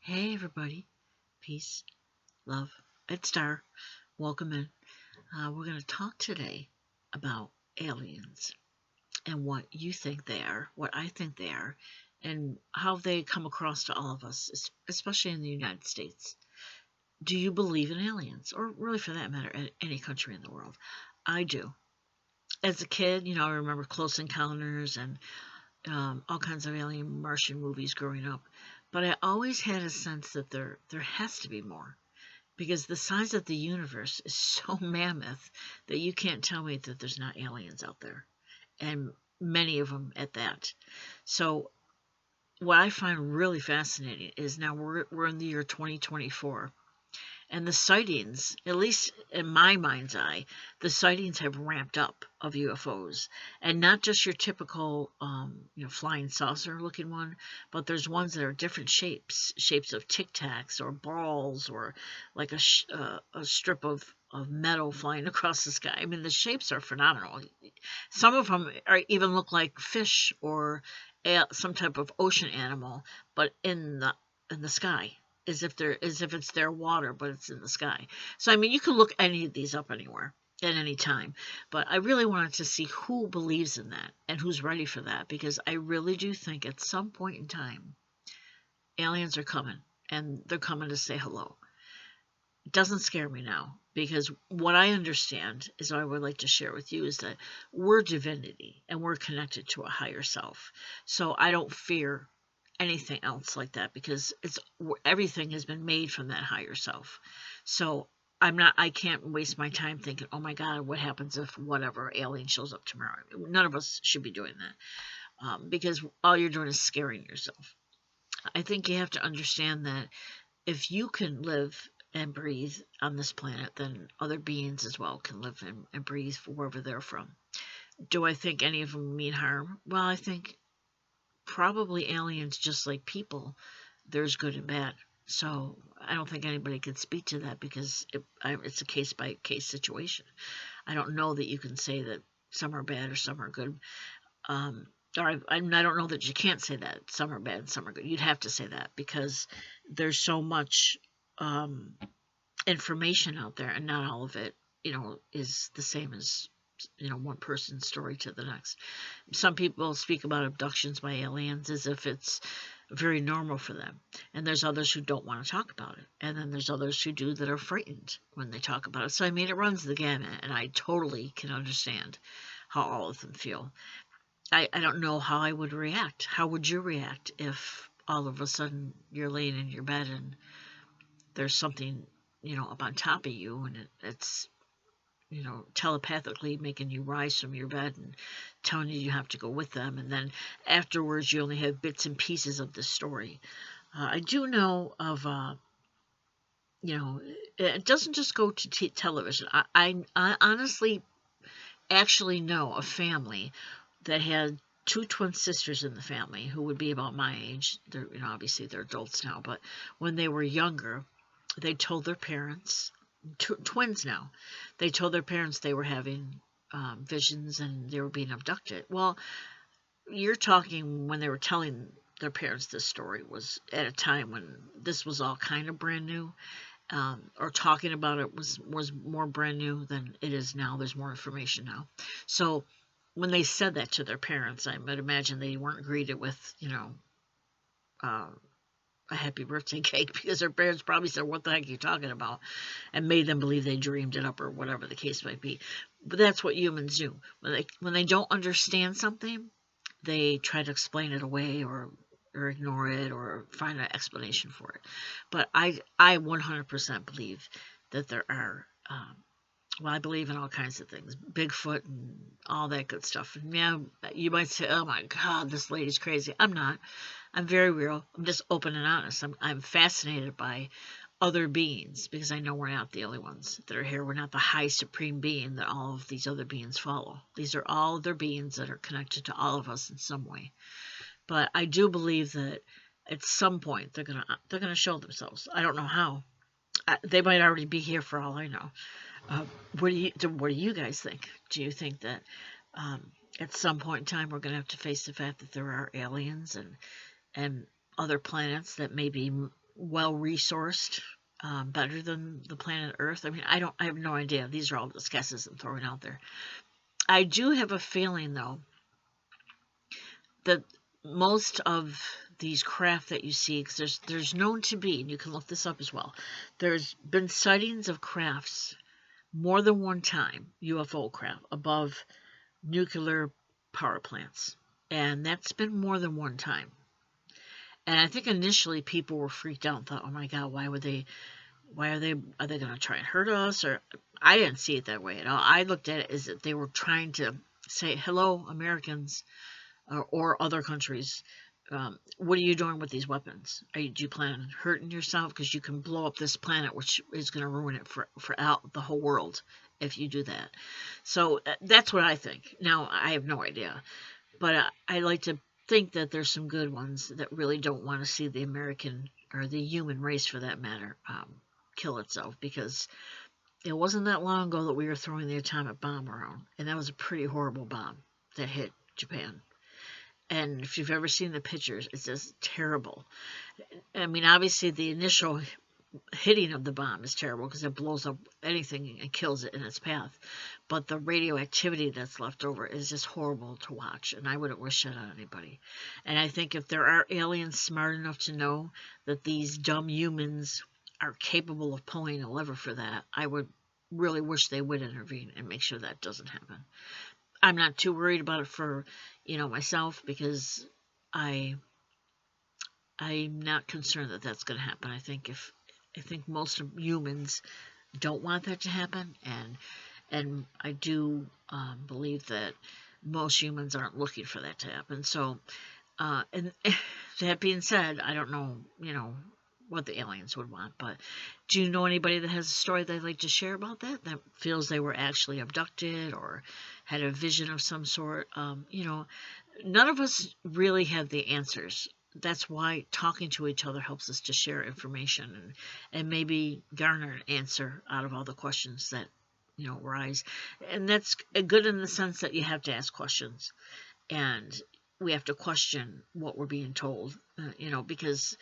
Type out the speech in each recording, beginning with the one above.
Hey everybody, peace, love, and star. Welcome in. We're going to talk today about aliens and what you think they are, what I think they are, and how they come across to all of us, especially in the United States. Do you believe in aliens, or really for that matter, any country in the world? I do. As a kid, I remember Close Encounters and all kinds of alien Martian movies growing up, but I always had a sense that there has to be more because the size of the universe is so mammoth that you can't tell me that there's not aliens out there, and many of them at that. So what I find really fascinating is now we're in the year 2024. And the sightings, at least in my mind's eye, the sightings have ramped up of UFOs, and not just your typical, flying saucer-looking one, but there's ones that are different shapes of Tic Tacs or balls or like a strip of metal flying across the sky. I mean, the shapes are phenomenal. Some of them even look like fish or some type of ocean animal, but in the sky, as if it's their water, but it's in the sky. So I mean, you can look any of these up anywhere at any time. But I really wanted to see who believes in that and who's ready for that, because I really do think at some point in time aliens are coming, and they're coming to say hello. It doesn't scare me now, because what I understand is what I would like to share with you is that we're divinity and we're connected to a higher self. So I don't fear anything else like that, because it's everything has been made from that higher self. So I can't waste my time thinking, oh my God, what happens if whatever alien shows up tomorrow? None of us should be doing that, because all you're doing is scaring yourself. I think you have to understand that if you can live and breathe on this planet, then other beings as well can live and breathe wherever they're from. Do I think any of them mean harm? Well, I think probably aliens, just like people, there's good and bad. So I don't think anybody could speak to that, because it's a case by case situation. I don't know that you can say that some are bad or some are good. I don't know that you can't say that some are bad and some are good. You'd have to say that, because there's so much information out there, and not all of it, is the same as one person's story to the next. Some people speak about abductions by aliens as if it's very normal for them, and there's others who don't want to talk about it, and then there's others who do that are frightened when they talk about it. So I mean, it runs the gamut, and I totally can understand how all of them feel. I don't know how I would react. How would you react if all of a sudden you're laying in your bed and there's something up on top of you, and it's telepathically making you rise from your bed and telling you have to go with them, and then afterwards you only have bits and pieces of the story. I do know of, it doesn't just go to television. I honestly actually know a family that had two twin sisters in the family who would be about my age. They're, obviously they're adults now, but when they were younger, they told their parents, twins now, they told their parents they were having visions and they were being abducted. Well, you're talking when they were telling their parents this story was at a time when this was all kind of brand new, or talking about it was more brand new than it is now. There's more information now. So when they said that to their parents, I would imagine they weren't greeted with, uh, a happy birthday cake, because their parents probably said, what the heck are you talking about? And made them believe they dreamed it up, or whatever the case might be. But that's what humans do. When they don't understand something, they try to explain it away, or ignore it, or find an explanation for it. But I 100% believe that there are, well, I believe in all kinds of things, Bigfoot and all that good stuff. And yeah, you might say, oh my God, this lady's crazy. I'm not. I'm very real. I'm just open and honest. I'm fascinated by other beings, because I know we're not the only ones that are here. We're not the high supreme being that all of these other beings follow. These are all other beings that are connected to all of us in some way. But I do believe that at some point they're gonna show themselves. I don't know how. They might already be here for all I know. What do you guys think? Do you think that at some point in time we're going to have to face the fact that there are aliens and other planets that may be well resourced, better than the planet Earth. I mean, I have no idea. These are all just guesses I'm throwing out there. I do have a feeling, though, that most of these craft that you see, because there's known to be, and you can look this up as well, there's been sightings of crafts more than one time, UFO craft, above nuclear power plants. And that's been more than one time. And I think initially people were freaked out and thought, oh my God, are they going to try and hurt us? Or I didn't see it that way at all. I looked at it as that they were trying to say, hello, Americans, or other countries. What are you doing with these weapons? Do you plan on hurting yourself? Because you can blow up this planet, which is going to ruin it for out the whole world if you do that. So that's what I think. Now, I have no idea. But I like to think that there's some good ones that really don't want to see the American, or the human race for that matter, kill itself, because it wasn't that long ago that we were throwing the atomic bomb around, and that was a pretty horrible bomb that hit Japan. And if you've ever seen the pictures, it's just terrible. I mean, obviously the initial hitting of the bomb is terrible because it blows up anything and kills it in its path. But the radioactivity that's left over is just horrible to watch, and I wouldn't wish that on anybody. And I think if there are aliens smart enough to know that these dumb humans are capable of pulling a lever for that, I would really wish they would intervene and make sure that doesn't happen. I'm not too worried about it for, myself, because I'm not concerned that that's going to happen. I think most humans don't want that to happen, and I do believe that most humans aren't looking for that to happen. So, and that being said, I don't know, what the aliens would want, but do you know anybody that has a story they'd like to share about that feels they were actually abducted or had a vision of some sort? None of us really have the answers. That's why talking to each other helps us to share information and maybe garner an answer out of all the questions that arise. And that's good in the sense that you have to ask questions, and we have to question what we're being told, because,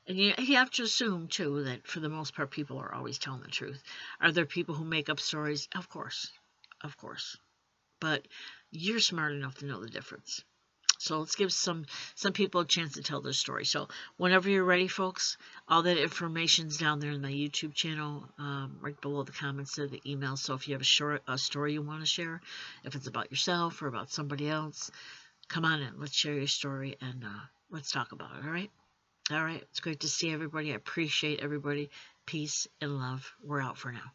and you have to assume too that for the most part people are always telling the truth. Are there people who make up stories? Of course, but you're smart enough to know the difference. So let's give some people a chance to tell their story. So whenever you're ready, folks, all that information's down there in my YouTube channel, right below the comments there, the email. So if you have a story you want to share, if it's about yourself or about somebody else, come on in. Let's share your story, and let's talk about it, all right? All right. It's great to see everybody. I appreciate everybody. Peace and love. We're out for now.